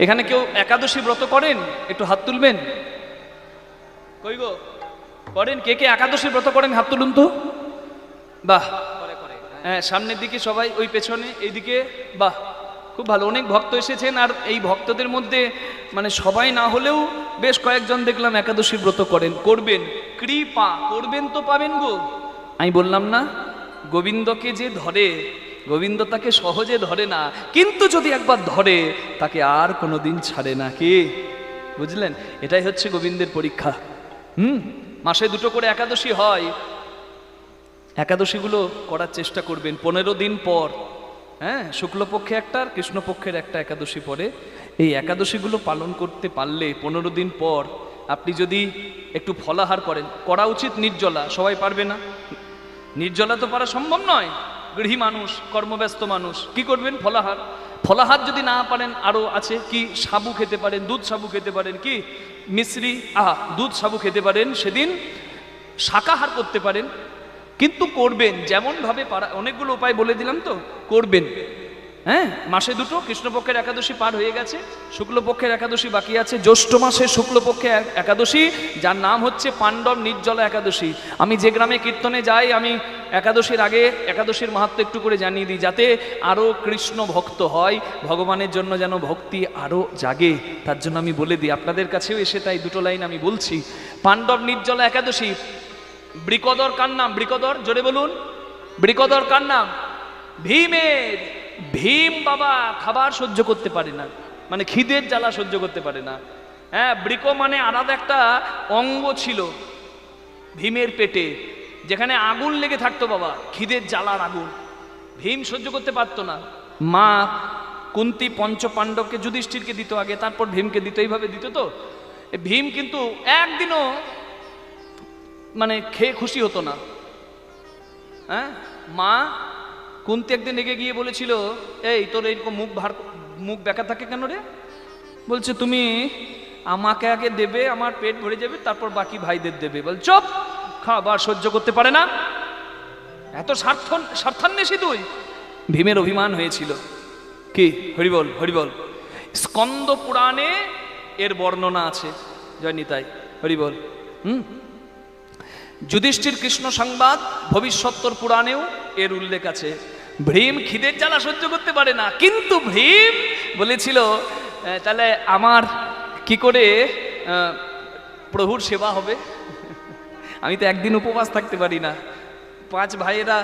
এখানে কেউ একাদশী ব্রত করেন? একটু হাত তুলবেন। কই গো, করেন? কে কে একাদশী ব্রত করেন হাত তুলুন তো। বাহ, হ্যাঁ সামনের দিকে সবাই, ওই পেছনে, এইদিকে। বাহ, খুব ভালো। অনেক ভক্ত এসেছেন, আর এই ভক্তদের মধ্যে মানে সবাই না হলেও বেশ কয়েকজন দেখলাম একাদশী ব্রত করেন। করবেন, কৃপা করবেন তো পাবেন গো। আমি বললাম না, গোবিন্দকে যে ধরে, গোবিন্দ তাকে সহজে ধরে না, কিন্তু যদি একবার ধরে তাকে আর কোনোদিন ছাড়ে না। কি বুঝলেন? এটাই হচ্ছে গোবিন্দের পরীক্ষা। মাসে 2টো করে একাদশী হয়, একাদশীগুলো করার চেষ্টা করবেন। 15 দিন পর, হ্যাঁ, শুক্লপক্ষে একটা আর কৃষ্ণপক্ষের একটা একাদশী পরে। এই একাদশীগুলো পালন করতে পারলে 15 দিন পর আপনি যদি একটু ফলাহার করেন, করা উচিত নির্জলা। সবাই পারবে না, নির্জলা তো পারা সম্ভব নয়। গৃহী মানুষ, কর্মব্যস্ত মানুষ, কি করবেন? ফলাহার। ফলাহার যদি না পারেন, আরও আছে কি, সাবু খেতে পারেন, দুধ সাবু খেতে পারেন, কি মিশ্রি, দুধ সাবু খেতে পারেন। সেদিন শাকাহার করতে পারেন, কিন্তু করবেন যেমনভাবে পারা। অনেকগুলো উপায় বলে দিলাম, তো করবেন। হ্যাঁ, মাসে 2টো, কৃষ্ণপক্ষের একাদশী পার হয়ে গেছে, শুক্লপক্ষের একাদশী বাকি আছে। জ্যৈষ্ঠ মাসে শুক্লপক্ষে একাদশী, যার নাম হচ্ছে পাণ্ডব নির্জলা একাদশী। আমি যে গ্রামে কীর্তনে যাই, আমি একাদশীর আগে একাদশীর মাহাত্ম্য একটু করে জানিয়ে দিই, যাতে আরও কৃষ্ণ ভক্ত হয়, ভগবানের জন্য যেন ভক্তি আরও জাগে, তার জন্য আমি বলে দিই। আপনাদের কাছেও এসে তাই 2টো লাইন আমি বলছি। পাণ্ডব নির্জলা একাদশী। বৃকদর কার নাম? বৃকদর, জোরে বলুন। বৃকদর কার নাম? ভীমের। ভীম বাবা খাবার সহ্য করতে পারে না, মানে খিদের জ্বালা সহ্য করতে পারে না। হ্যাঁ, বৃক মানে আলাদা একটা অঙ্গ ছিল ভীমের পেটে, যেখানে আগুন লেগে থাকতো বাবা, খিদের জ্বালার আগুন। ভীম সহ্য করতে পারতো না। মা কুন্তী পঞ্চপাণ্ডবকে, যুধিষ্ঠিরকে দিত আগে, তারপর ভীমকে দিত, এইভাবে দিত। তো ভীম কিন্তু একদিনও মানে খেয়ে খুশি হতো না। হ্যাঁ, মা কুন্তী একদিন রেগে গিয়ে বলেছিল, এই তোর এরকম মুখ বেঁকা থাকে কেন রে? বলছে, তুমি আমাকে আগে দেবে, আমার পেট ভরে যাবে, তারপর বাকি ভাইদের দেবে। বল চুপ, খাবার সহ্য করতে পারে না, এত স্বার্থান্বেষী তুই। ভীমের অভিমান হয়েছিল। কি হরিবল, হরিবল। স্কন্দ পুরাণে এর বর্ণনা আছে। জয় নিতাই, হরিবল। যুধিষ্ঠির কৃষ্ণ সংবাদ ভবিষ্যত্তর পুরাণেও এর উল্লেখ আছে। ভীম খিদের জ্বালা সহ্য করতে পারে না, কিন্তু ভীম বলেছিল, তাহলে আমার কি করে প্রভুর সেবা হবে? আমি তো একদিন উপবাস থাকতে পারি না। 5 ভাইয়েরা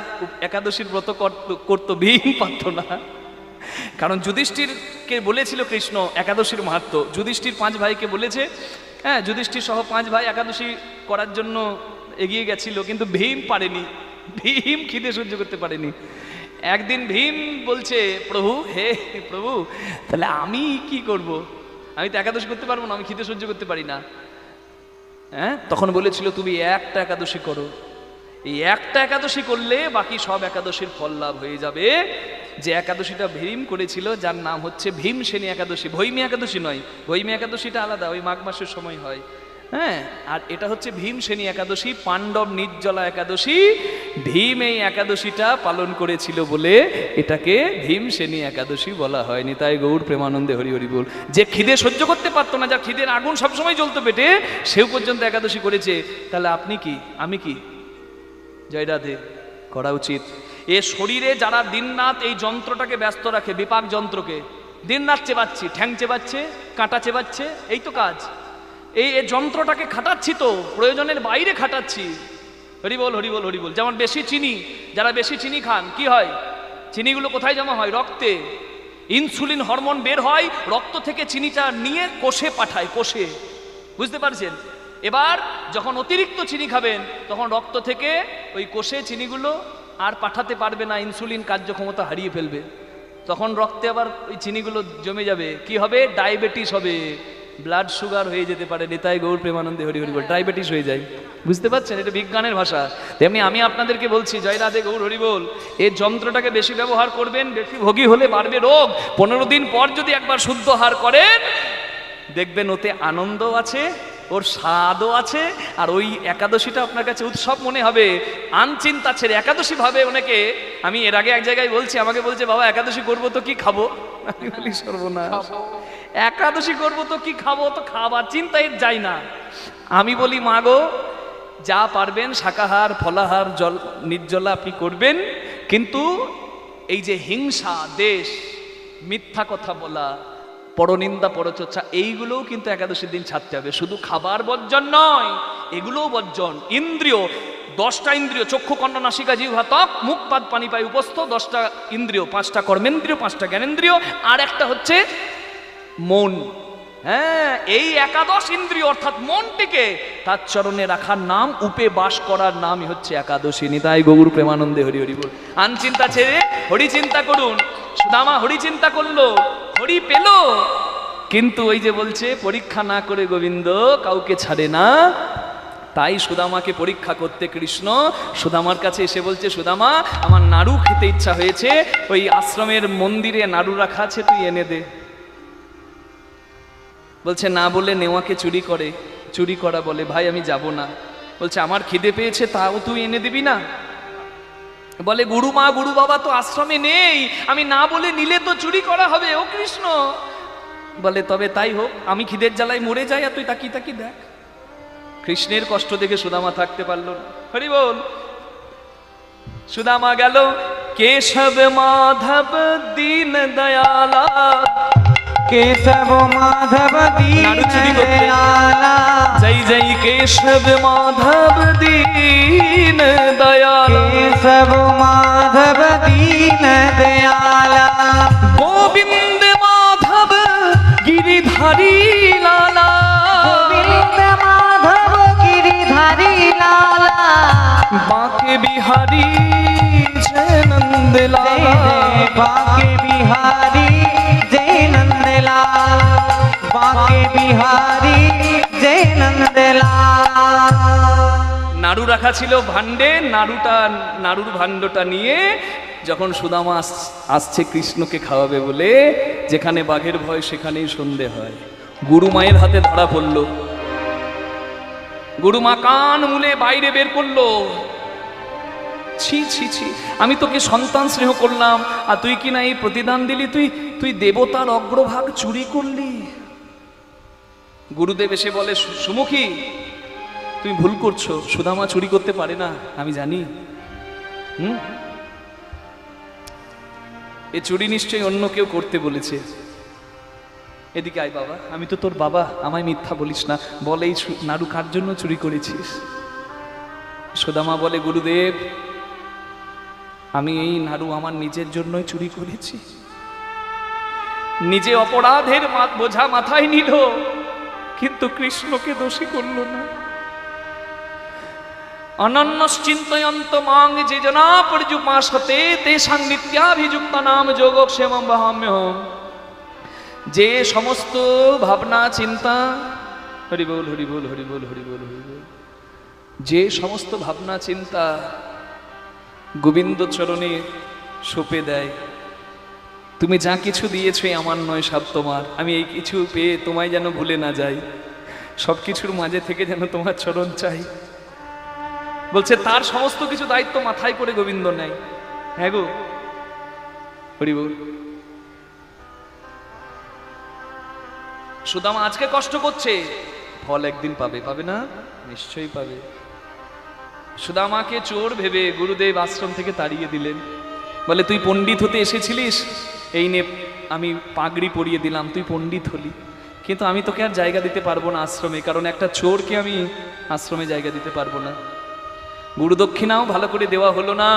একাদশীর ব্রত করতো, ভীম পারত না। কারণ যুধিষ্ঠিরকে বলেছিল কৃষ্ণ একাদশীর মাহাত্ম্য, যুধিষ্ঠির 5 ভাইকে বলেছে। হ্যাঁ, যুধিষ্ঠির সহ 5 ভাই একাদশী করার জন্য এগিয়ে গেছিল, কিন্তু ভীম পারেনি। ভীম খিদে সহ্য করতে পারেনি। একদিন ভীম বলছে, প্রভু, হে প্রভু, তাহলে আমি কি করব? আমি তো একাদশী করতে পারবো না, আমি খিদে সহ্য করতে পারি না। হ্যাঁ, তখন বলেছিল, তুমি একটা একাদশী করো, এই একটা একাদশী করলে বাকি সব একাদশীর ফল লাভ হয়ে যাবে। যে একাদশীটা ভীম করেছিল, যার নাম হচ্ছে ভীমসেনী একাদশী। ভৈমী একাদশী নয়, ভৈমী একাদশীটা আলাদা, ওই মাঘ মাসের সময় হয়। হ্যাঁ, আর এটা হচ্ছে ভীমসেনী একাদশী, পাণ্ডব নির্জলা একাদশী। ভীম এই একাদশীটা পালন করেছিল বলে এটাকে ভীমসেনী একাদশী বলা হয়নি। তাই গৌর প্রেমানন্দে হরি হরি বল। যে খিদে সহ্য করতে পারতো না, যার খিদের আগুন সবসময় জ্বলতো পেটে, সেও পর্যন্ত একাদশী করেছে। তাহলে আপনি কি, আমি কি? জয় রাধে। করা উচিত। এ শরীরে যারা দিনরাত এই যন্ত্রটাকে ব্যস্ত রাখে, বিপাক যন্ত্রকে, দিনরাত চেবাচ্ছি, ঠ্যাং চেবাচ্ছে, কাঁটা চেবাচ্ছে, এই তো কাজ। এই যন্ত্রটাকে খাটাচ্ছি, তো প্রয়োজনের বাইরে খাটাচ্ছি। হরিবল, হরিবল, হরিবল। যেমন বেশি চিনি, যারা বেশি চিনি খান, কি হয়? চিনিগুলো কোথায় জমা হয়? রক্তে। ইনসুলিন হরমোন বের হয়, রক্ত থেকে চিনিটা নিয়ে কোষে পাঠায়, কোষে। বুঝতে পারছেন? এবার যখন অতিরিক্ত চিনি খাবেন, তখন রক্ত থেকে ওই কোষে চিনিগুলো আর পাঠাতে পারবে না, ইনসুলিন কার্যক্ষমতা হারিয়ে ফেলবে। তখন রক্তে আবার ওই চিনিগুলো জমে যাবে, কি হবে? ডায়াবেটিস হবে, ব্লাড সুগার হয়ে যেতে পারে। নিতাই গৌর প্রেমানন্দে হরি হরি বল। ডায়াবেটিস হয়ে যায়। বুঝতে পারছেন? এটা বিজ্ঞানের ভাষা। তেমনি আমি আপনাদেরকে বলছি, জয় রাধে গৌর হরি বল, এই যন্ত্রটাকে বেশি ব্যবহার করবেন, বেশি ভোগী হলে বাড়বে রোগ। 15 দিন পর যদি একবার শুদ্ধ আহার করেন, দেখবেন ওতে আনন্দ আছে, ওর স্বাদও আছে, আর ওই একাদশীটা আপনার কাছে উৎসব মনে হবে। আনচিন্তা ছেড়ে একাদশী ভাবে অনেকে। আমি এর আগে এক জায়গায় বলছি, আমাকে বলছে, বাবা একাদশী করবো তো কি খাবো? আমি বলি, সর্বনাশ, একাদশী করবো তো কি খাবো, তো খাবার চিন্তায় যাই না। আমি বলি মা গো, যা পারবেন শাকাহার ফলাহার জল নির্জলা আপনি করবেন, কিন্তু এই যে হিংসা, দেশ, মিথ্যা কথা বলা, পরনিন্দা পরচর্চা, এইগুলোও কিন্তু একাদশীর দিন ছাড়তে হবে। শুধু খাবার বর্জন নয়, এগুলোও বর্জন। ইন্দ্রিয়, 10টা ইন্দ্রিয়, চক্ষু কর্ণ নাসিকা জিহ্বা ত্বক মুখ পাদ পানি পায় উপস্থ, 10টা ইন্দ্রিয়, 5টা কর্মেন্দ্রিয়, 5টা জ্ঞানেন্দ্রিয়, আর একটা হচ্ছে মন। হ্যাঁ, এই একাদশ ইন্দ্রিয় অর্থাৎ মনটিকে তার চরণে রাখার নাম, উপে বাস করার নামই হচ্ছে একাদশী। নিতাই গৌর প্রেমানন্দে হরি হরি বল। আন চিন্তা ছেড়ে হরি চিন্তা করুন। সুদামা হরি চিন্তা করলো, হরি পেল, কিন্তু ওই যে বলছে পরীক্ষা না করে গোবিন্দ কাউকে ছাড়ে না। তাই সুদামাকে পরীক্ষা করতে কৃষ্ণ সুদামার কাছে এসে বলছে, সুদামা আমার নাড়ু খেতে ইচ্ছা হয়েছে, ওই আশ্রমের মন্দিরে নাড়ু রাখা আছে, তুই এনে দে। বলছে না বলে নেওয়াকে চুরি করে, চুরি করা বলে ভাই আমি যাব না। বলছে আমার খিদে পেয়েছে, তাও তুই এনে দিবি না? বলে গুরু মা গুরু বাবা তো আশ্রমে নেই, আমি না বলে নিলে তো চুরি করা হবে। ও কৃষ্ণ বলে তবে তাই হোক, আমি খিদের জ্বালায় মরে যাই আর তুই তাকি তাকি দেখ। কৃষ্ণের কষ্ট দেখে সুদামা থাকতে পারল না। হরি বল। সুদামা গেল, কেশব মাধব দীন দয়ালা, केशव माधव दीन दयाला, जय जय केशव माधव दीन दयाला, केशव माधव दीन दयाला, गोविंद माधव गिरिधारी लाला, गोविंद माधव गिरिधारी लाला, बांके बिहारी जय नंद लाला, बांके बिहारी जय नंदलाल, बांके बिहारी जय नंदलाल। নাড়ু রাখা ছিল ভাণ্ডে, নাড়ুর ভাণ্ডটা নিয়ে যখন সুদামা আসছে কৃষ্ণকে খাওয়াবে বলে, যেখানে বাঘের ভয় সেখানেই সন্ধে হয়। গুরু মায়ের হাতে ধরা পড়ল। গুরু মা কান মুলে বাইরে বের করলো, ছি ছি ছি, আমি তোকে সন্তান স্নেহ করলাম আর তুই কি না এই প্রতিদান দিলি, তুই দেবতার অগ্রভাগ চুরি করলি। গুরুদেব এসে বলে, সুমুখী তুমি ভুল করছো, সুদামা চুরি করতে পারে না, আমি জানি। এ চুরি নিশ্চয়ই অন্য কেউ করতে বলেছে। এদিকে আয় বাবা, আমি তো তোর বাবা, আমায় মিথ্যা বলিস না, বলে এই নাড়ু কার জন্য চুরি করেছিস? সুদামা বলে, গুরুদেব আমি এই নাড়ু আমার নিজের জন্যই চুরি করেছি। নিজে অপরাধের বোঝা মাথায় নিল, কিন্তু কৃষ্ণকে দোষী করল না। অনন্যশ্চিন্তয়ন্ত মাং যে জনা পর্যুপাসতে তেষাং নিত্যাভিযুক্ত নাম যোগক্ষেমং বহাম্যহম। যে সমস্ত ভাবনা চিন্তা, হরি বল হরি বল হরি বল হরি বল হরি বল, যে সমস্ত ভাবনা চিন্তা গোবিন্দ চরণে সঁপে দেয়, তুমি যা কিছু দিয়েছো আমার নয় সব তোমার, আমি এই কিছু পেয়ে তোমায় যেন ভুলে না যাই, সব কিছুর মাঝে থেকে যেন তোমার চরণ চাই। বলছে তার সমস্ত কিছু দায়িত্ব মাথায় করে গোবিন্দ নেয়। হ্যাঁ গো হরি বল। সুদামা আজকে কষ্ট করছে, ফল একদিন পাবে, পাবে না? নিশ্চয়ই পাবে। সুদামাকে চোর ভেবে গুরুদেব আশ্রম থেকে তাড়িয়ে দিলেন। বলে তুই পণ্ডিত হতে এসেছিলিস, এই নে আমি পাগড়ি পরিয়ে দিলাম, তুই পণ্ডিত হলি, কিন্তু আমি তোকে আর জায়গা দিতে পারবো না আশ্রমে, কারণ একটা চোরকে আমি আশ্রমে জায়গা দিতে পারবো না। গুরু দক্ষিণাও ভালো করে দেওয়া হলো না,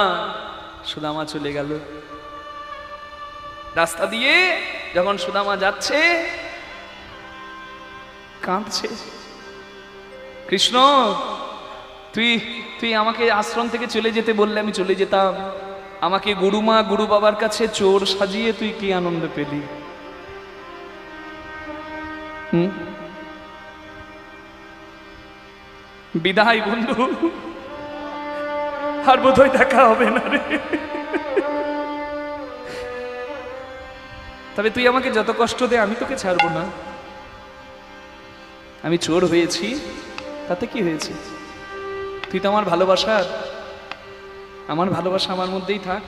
সুদামা চলে গেল। রাস্তা দিয়ে যখন সুদামা যাচ্ছে কাঁদছে, কৃষ্ণ তুই আমাকে আশ্রম থেকে চলে যেতে বললে আমি চলে যেতাম, আমাকে গুরুমা গুরু বাবার কাছে চোর সাজিয়ে তুই কি আনন্দ পেলি? বিদায় বন্ধু, আর বোধহয় দেখা হবে না রে। তবে তুই আমাকে যত কষ্ট দে আমি তোকে ছাড়বো না। আমি চোর হয়েছি তাতে কি হয়েছে? তুই তো আমার ভালোবাসার, আমার ভালোবাসা আমার মধ্যেই থাক।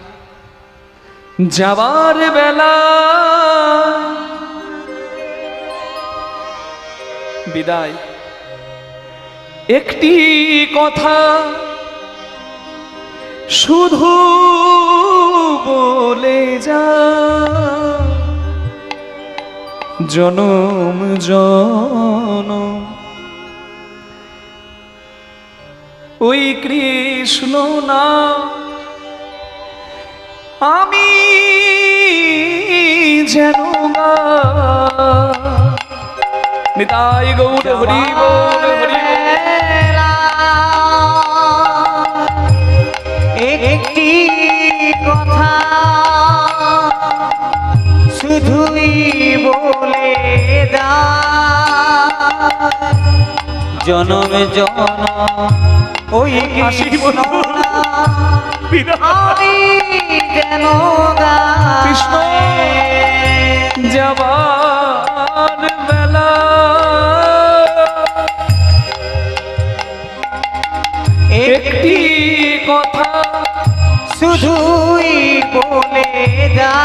যাবার বেলা বিদায়। একটি কথা শুধু বলে যা, জনম জনম ওই কৃষ্ণ নাম আমি যেন গাই। নিতাই গৌর হরি বল হরি বল। একটি কথা শুধুই বলে দা, জনম জনম ওই কৃষ্ণ আমি যেন কৃষ্ণ যাবার বেলা একটি কথা শুধুই বলে যা,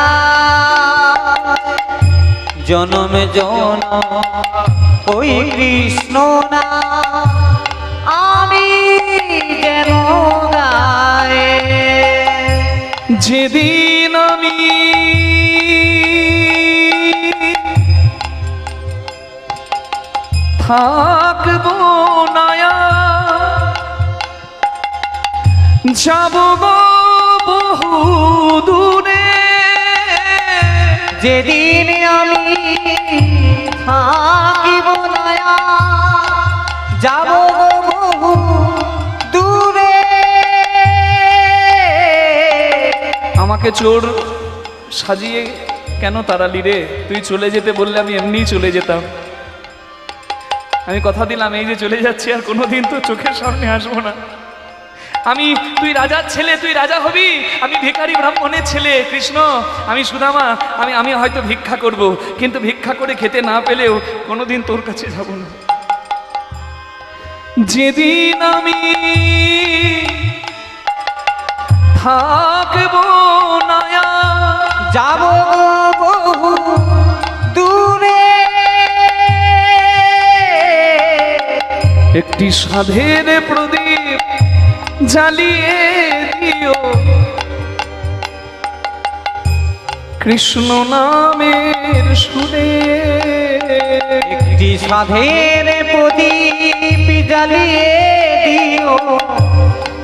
জনম জনম ওই কৃষ্ণ না আমি যেন গাই। যেদিন আমি থাকবো নায়া যাব গো বহু দূরে, যেদিন আমি থাকিব না যাব বহু দূরে। আমাকে চোর সাজিয়ে কেন তাড়ালি রে? তুই চলে যেতে বললে আমি এমনিই চলে যেতাম। আমি কথা দিলাম এই যে চলে যাচ্ছি আর কোনোদিন তো চোখের সামনে আসবো না। তুই রাজার ছেলে, তুই রাজা হবি, আমি ভিখারি ব্রাহ্মণের ছেলে কৃষ্ণ, আমি সুদামা, আমি হয়তো ভিক্ষা করব, কিন্তু ভিক্ষা করে খেতে না পেলেও কোনোদিন তোর কাছে যাব না। যেদিন আমি থাকবো না যাব বহু দূরে, একটি সাধের প্রদীপ জ্বালিয়ে দিও, কৃষ্ণ নামের সুরে। একটি সাধের প্রদীপ জ্বালিয়ে দিও,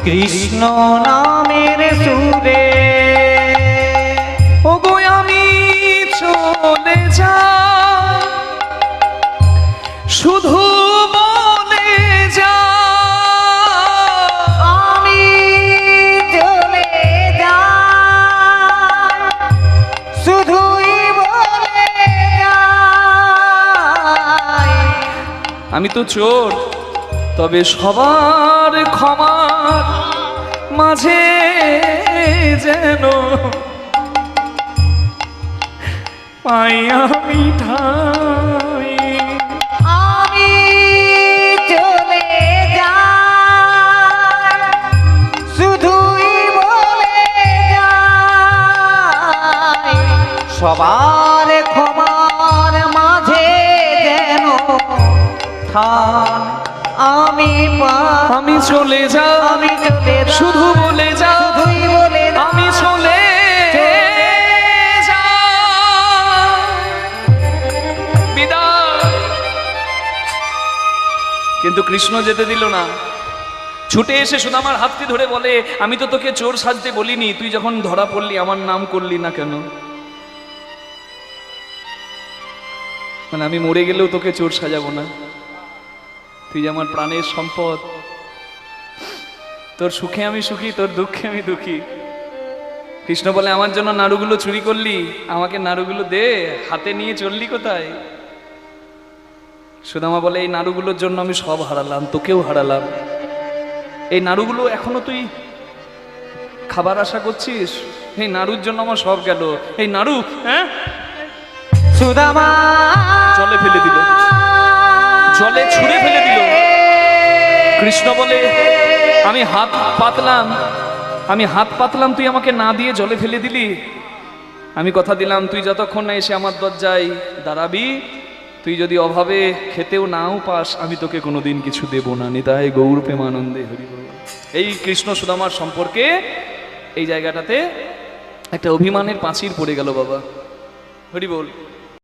কৃষ্ণ নামের সুরে। ওগো আমি চলে যাই, শুধু বলে যা, আমি চলে যাই, শুধুই বলে যাই। আমি তো চোর, তবে সবার ক্ষমার মাঝে যেন পাই আমি ঠাই। আমি চলে যাই, শুধুই বলে যাই, সবার ক্ষমার মাঝে যেন থান আমি পাই। আমি চলে যাই, আমি চলে যাই, শুধু বলে যা, শুধুই বলে যাই। আমি চলে যাই, বিদায়। কিন্তু কৃষ্ণ যেতে দিল না। ছুটে এসে সুদামার হাতটি ধরে বলে, আমি তো তোকে চোর সাজতে বলিনি, তুই যখন ধরা পড়লি আমার নাম করলি না কেন? মানে আমি মরে গেলেও তোকে চোর সাজাবো না, তুই যে আমার প্রাণের সম্পদ, তোর সুখে আমি সুখী, তোর দুঃখে আমি দুঃখী। কৃষ্ণ বলে, আমার জন্য নাড়ুগুলো চুরি করলি, আমাকে নাড়ুগুলো দে, হাতে নিয়ে চললি কোথায়? সুদামা বলে, এই নাড়ুগুলোর জন্য আমি সব হারালাম, তোকেও হারালাম। এই নাড়ুগুলো এখনো তুই খাবার আশা করছিস? এই নাড়ুর জন্য আমার সব গেল। এই নাড়ু হ্যাঁ সুদামা জলে ফেলে দিল, জলে ছুঁড়ে ফেলে দিল। কৃষ্ণ বলে, আমি হাত পাতলাম, তুই আমাকে না দিয়ে জলে ফেলে দিলি। আমি কথা দিলাম, তুই যতক্ষণ না এসে আমার দরজায় দাঁড়াবি তুই যদি অভাবে খেতেও নাও পাস, আমি তোকে কোনোদিন কিছু দেব না। নিতাই গৌর প্রেমানন্দে হরি বল। এই কৃষ্ণ সুদামার সম্পর্কে এই জায়গাটাতে একটা অভিমানের পাঁচির পড়ে গেল বাবা, হরি বল।